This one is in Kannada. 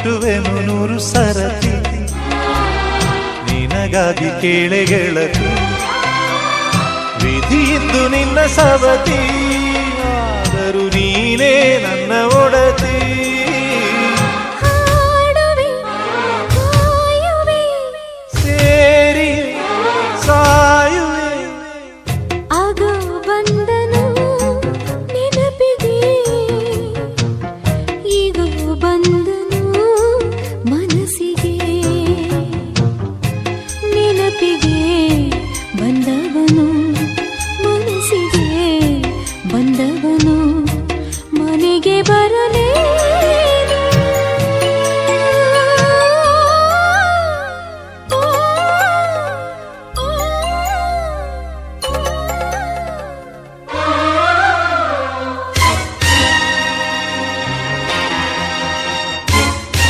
ಮುಟ್ಟುವೆನು 100 ಸರತಿ ನಿನಗಾಗಿ ಕೇಳೆ ಗೆಳತಿ ವಿಧಿಯಿದ್ದು ನಿನ್ನ ಸವತಿ ಆದರೂ ನೀನೇ ನನ್ನ ಒಡ